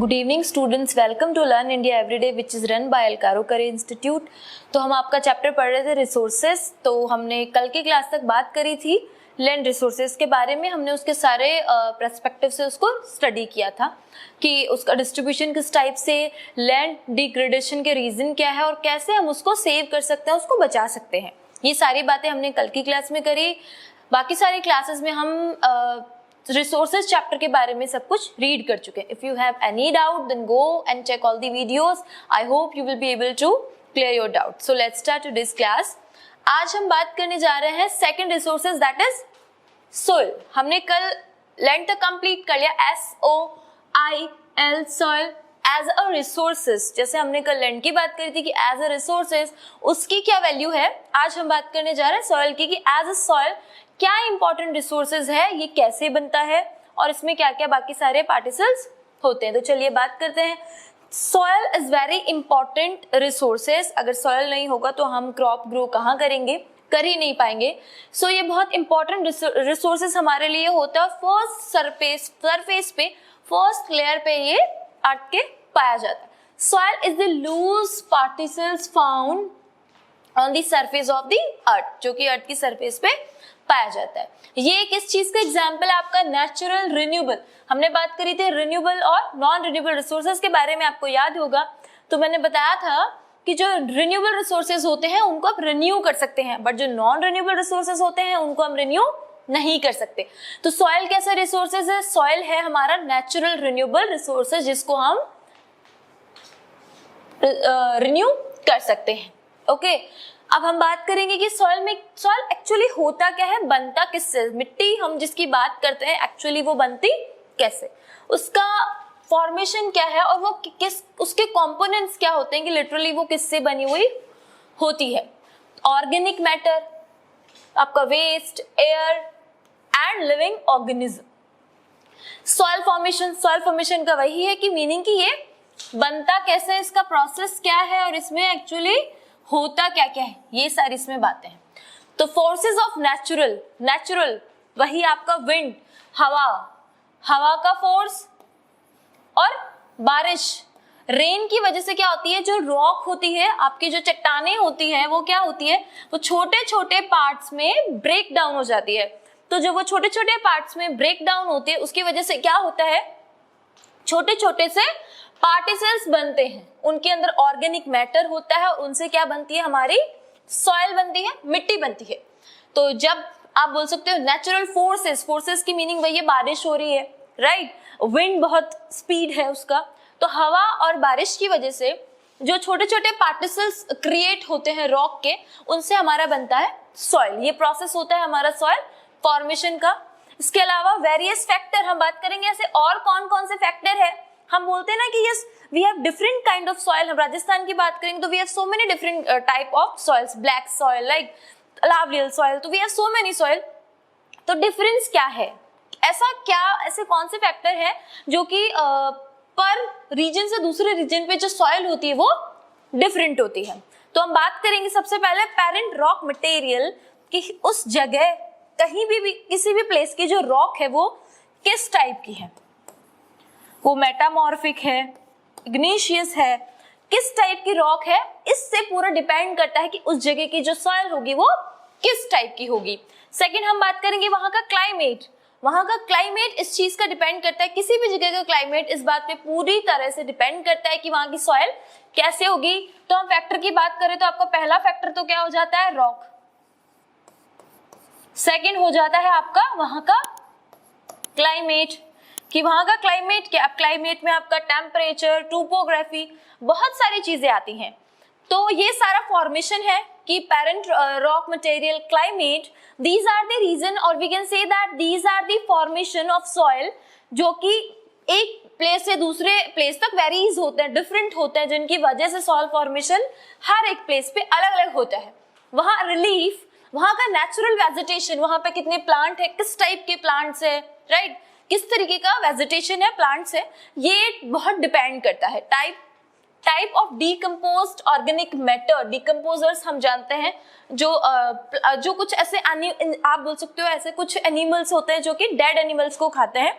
Good evening students, welcome to learn India everyday which is run by एल्कारो करे institute. तो हम आपका चैप्टर पढ़ रहे थे रिसोर्सेज। तो हमने कल की क्लास तक बात करी थी लैंड रिसोर्सेज के बारे में। हमने उसके सारे पर्सपेक्टिव से उसको स्टडी किया था कि उसका डिस्ट्रीब्यूशन किस टाइप से, लैंड डिग्रेडेशन के रीज़न क्या है और कैसे हम उसको सेव कर सकते हैं, उसको बचा सकते हैं। ये सारी बातें हमने कल की क्लास में करी। बाकी सारी क्लासेस में हम रिसोर्सेज चैप्टर के बारे में सब कुछ रीड कर चुके हैं। If you have any doubt then go and check all the videos. I hope you will be able to clear your doubt. So let's start today's class. आज हम बात करने जा रहे हैं second resources, that is soil. हमने कल land तक कंप्लीट कर लिया, SOIL soil as a resources. जैसे हमने कल लैंड की बात करी थी कि एज अ रिसोर्सेज उसकी क्या वैल्यू है, आज हम बात करने जा रहे हैं सॉइल की कि एज अ सॉइल क्या इंपॉर्टेंट रिसोर्सेज है, ये कैसे बनता है और इसमें क्या क्या बाकी सारे पार्टिकल्स होते हैं। तो चलिए बात करते हैं। Soil is very important resources. अगर सॉइल नहीं होगा तो हम क्रॉप ग्रो कहाँ करेंगे, कर ही नहीं पाएंगे। सो ये बहुत इंपॉर्टेंट रिसोर्सेज हमारे लिए होता है। फर्स्ट सरफेस पे, फर्स्ट लेयर पे ये अर्थ के पाया जाता है। Soil is the loose particles found on the surface of the earth, जो कि अर्थ की सरफेस पे पाया जाता है। ये किस चीज का एग्जाम्पल है आपका, नेचुरल रिन्यूएबल। हमने बात करी थी रिन्यूएबल और नॉन रिन्यूएबल रिसोर्सेज के बारे में, आपको याद होगा। तो मैंने बताया था कि जो रिन्यूएबल रिसोर्सेज होते हैं उनको आप रिन्यू कर सकते हैं, बट जो नॉन रिन्यूएबल रिसोर्सेज होते हैं उनको हम रिन्यू नहीं कर सकते। तो सॉइल कैसा रिसोर्सेज है? सॉइल है हमारा नेचुरल रिन्यूएबल रिसोर्सेज जिसको हम रिन्यू कर सकते हैं। ओके, अब हम बात करेंगे कि सॉइल एक्चुअली होता क्या है, बनता किससे। मिट्टी हम जिसकी बात करते हैं एक्चुअली वो बनती कैसे, उसका फॉर्मेशन क्या है और वो किस, उसके कंपोनेंट्स क्या होते हैं कि लिटरली वो किससे बनी हुई होती है। ऑर्गेनिक मैटर, आपका waste, air and living organism. Soil formation का वही है कि मीनिंग कि ये बनता कैसे, इसका प्रोसेस क्या है और इसमें एक्चुअली होता क्या क्या है, ये सारी इसमें बातें हैं। तो फोर्सेस ऑफ नेचुरल वही आपका विंड, हवा का फोर्स और बारिश। रेन की वजह से क्या होती है, जो रॉक होती है, आपकी जो चट्टानें होती है वो क्या होती है, वो छोटे छोटे पार्ट्स में ब्रेक डाउन हो जाती है। तो जो वो छोटे छोटे पार्ट्स में ब्रेक डाउन होती है उसकी वजह से क्या होता है, छोटे छोटे से पार्टिकल्स बनते हैं, उनके अंदर ऑर्गेनिक मैटर होता है, उनसे क्या बनती है, हमारी सॉइल बनती है, मिट्टी बनती है। तो जब आप बोल सकते हो नेचुरल फोर्सेस की मीनिंग वही है, बारिश हो रही है, राइट, विंड बहुत स्पीड है उसका, तो हवा और बारिश की वजह से जो छोटे छोटे पार्टिकल्स क्रिएट होते हैं रॉक के, उनसे हमारा बनता है सॉइल। ये प्रोसेस होता है हमारा सॉइल फॉर्मेशन का। इसके अलावा वेरियस फैक्टर हम बात करेंगे, ऐसे और कौन कौन से फैक्टर है। हम बोलते हैं ना कि yes we have different kind of soil. हम राजस्थान की बात करेंगे तो we have so many different type of soils, black soil, like alluvial soil, तो we have so many soil. तो डिफरेंस क्या है, ऐसे कौन से फैक्टर है जो कि पर रीजन से दूसरे रीजन पे जो सॉइल होती है वो डिफरेंट होती है। तो हम बात करेंगे सबसे पहले पेरेंट रॉक मटेरियल कि उस जगह कहीं भी किसी भी प्लेस की जो रॉक है वो किस टाइप की है, वो मेटामॉर्फिक है, इग्नीशियस है, किस टाइप की रॉक है, इससे पूरा डिपेंड करता है कि उस जगह की जो सॉइल होगी वो किस टाइप की होगी। सेकंड हम बात करेंगे वहां का क्लाइमेट इस चीज का डिपेंड करता है, किसी भी जगह का क्लाइमेट इस बात पे पूरी तरह से डिपेंड करता है कि वहां की सॉइल कैसे होगी। तो हम फैक्टर की बात करें तो आपका पहला फैक्टर तो क्या हो जाता है, रॉक। सेकंड हो जाता है आपका वहां का क्लाइमेट, कि वहां का क्लाइमेट क्या, क्लाइमेट में आपका टेम्परेचर, टोपोग्राफी, बहुत सारी चीजें आती हैं। तो ये सारा फॉर्मेशन है कि parent rock material, climate, these are the region और we can say that these are the formation of soil, जो कि एक प्लेस से दूसरे प्लेस तक वेरीज होते हैं, डिफरेंट होते हैं, जिनकी वजह से सॉइल फॉर्मेशन हर एक प्लेस पे अलग अलग होता है। वहां रिलीफ, वहां का नेचुरल वेजिटेशन, वहां पे कितने प्लांट है, किस टाइप के प्लांट्स है, राइट, किस तरीके का वेजिटेशन है प्लांट्स है, ये बहुत डिपेंड करता है। Type of decomposed organic matter, decomposers हम जानते हैं, जो कुछ ऐसे आप बोल सकते हो ऐसे कुछ एनिमल्स होते हैं जो कि डेड एनिमल्स को खाते हैं,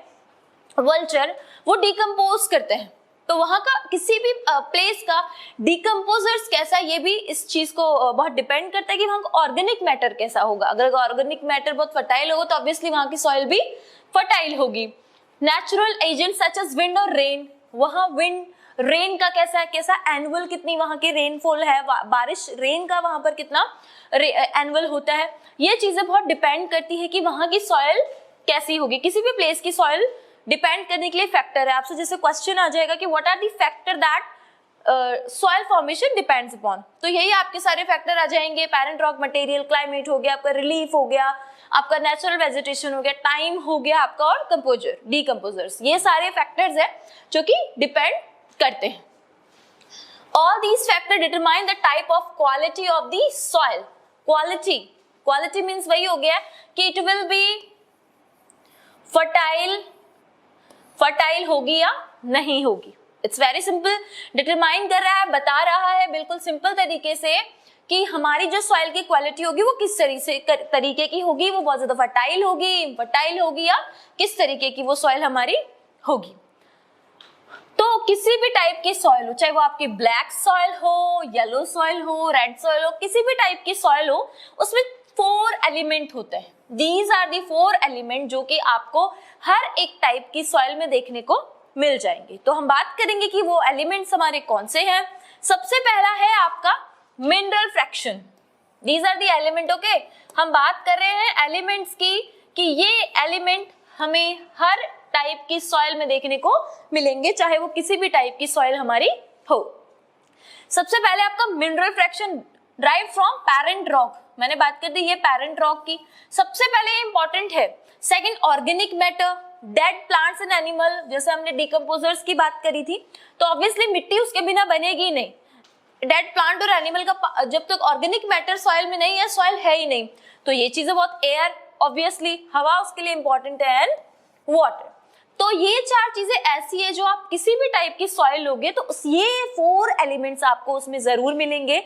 वल्चर, वो डिकम्पोज करते हैं, तो वहां का किसी भी प्लेस का डिकम्पोजर्स कैसा, ये भी इस चीज को बहुत डिपेंड करता है कि वहां का ऑर्गेनिक मैटर कैसा होगा। अगर ऑर्गेनिक मैटर बहुत फर्टाइल होगा तो ऑब्वियसली वहां की सॉइल भी फर्टाइल होगी। Natural agent such as wind और रेन, वहां विंड रेन का कैसा है, कैसा एनुअल कितनी वहां की रेनफॉल है, बारिश रेन का वहां पर कितना एनुअल होता है, ये चीजें बहुत डिपेंड करती है कि वहां की सॉइल कैसी होगी। किसी भी प्लेस की सॉइल डिपेंड करने के लिए फैक्टर है। आपसे जैसे क्वेश्चन आ जाएगा कि what are the factor that soil formation depends upon, तो यही आपके सारे फैक्टर आ जाएंगे। पैरेंट रॉक मटेरियल, क्लाइमेट हो गया, आपका रिलीफ हो गया, आपका नेचुरल वेजिटेशन हो गया, टाइम हो गया आपका, और कंपोजर डीकंपोजर्स, ये सारे फैक्टर्स हैं जो कि डिपेंड करते हैं। All these factor determine the type of quality of the soil. Quality means वही हो गया कि इट विल बी फर्टाइल होगी या नहीं होगी। इट्स वेरी सिंपल, डिटरमाइन कर रहा है, बता रहा है बिल्कुल सिंपल तरीके से कि हमारी जो सॉइल की क्वालिटी होगी वो किस तरीके की होगी, वो बहुत ज्यादा फर्टाइल होगी या किस तरीके की वो सॉइल हमारी होगी। तो किसी भी टाइप की सॉइल हो, चाहे वो आपकी ब्लैक सॉइल हो, येलो सॉइल हो, रेड सॉइल हो, किसी भी टाइप की सॉइल हो, उसमें 4 एलिमेंट होते हैं। दीज आर दी 4 एलिमेंट जो कि आपको हर एक टाइप की सॉइल में देखने को मिल जाएंगे। तो हम बात करेंगे कि वो एलिमेंट्स हमारे कौन से हैं। सबसे पहला है आपका mineral fraction. These are the element, okay. हम बात कर रहे हैं एलिमेंट्स की कि ये एलिमेंट हमें हर टाइप की सॉइल में देखने को मिलेंगे, चाहे वो किसी भी टाइप की सॉइल हमारी हो। सबसे पहले आपका mineral fraction drive from parent rock, मैंने बात कर दी ये पैरेंट रॉक की, सबसे पहले ये इंपॉर्टेंट है। Second organic matter, dead plants and animal, जैसे हमने डिकम्पोजर्स की बात करी थी, तो ऑब्वियसली मिट्टी उसके बिना बनेगी नहीं। डेड प्लांट और एनिमल का जब तक ऑर्गेनिक मैटर सॉइल में नहीं है, सॉइल है ही नहीं। तो ये चीजें बहुत, एयर ऑब्वियसली हवा उसके लिए इंपॉर्टेंट है, एंड वाटर। तो ये 4 चीजें ऐसी है जो आप किसी भी टाइप की सॉइल लोगे तो ये 4 एलिमेंट्स आपको उसमें जरूर मिलेंगे।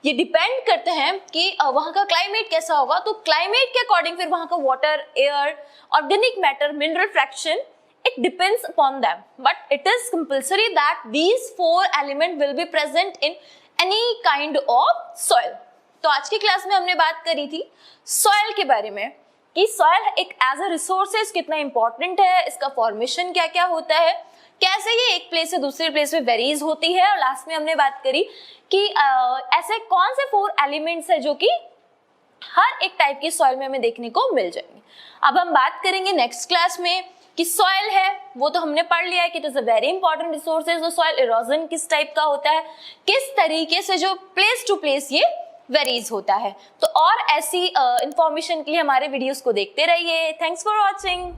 ये डिपेंड करते हैं कि वहां का क्लाइमेट कैसा होगा, तो क्लाइमेट के अकॉर्डिंग फिर वहां का water, air, organic matter, mineral fraction, it depends upon them, but it is compulsory that these 4 element will be present in any kind of soil। तो आज की क्लास में हमने बात करी थी सॉइल के बारे में कि सॉइल एक एज अ रिसोर्सेज कितना इंपॉर्टेंट है, इसका फॉर्मेशन क्या क्या होता है, कैसे ये एक प्लेस से दूसरे प्लेस में वेरीज होती है, और लास्ट में हमने बात करी कि ऐसे कौन से 4 एलिमेंट्स है जो कि हर एक टाइप की सॉइल में हमें देखने को मिल जाएंगे। अब हम बात करेंगे नेक्स्ट क्लास में कि सॉइल है वो तो हमने पढ़ लिया है कि it is a very important resources, और सॉइल इरोजन किस टाइप का होता है, किस तरीके से जो प्लेस टू प्लेस ये वेरीज होता है। तो और ऐसी इंफॉर्मेशन के लिए हमारे वीडियोस को देखते रहिए। Thanks for watching.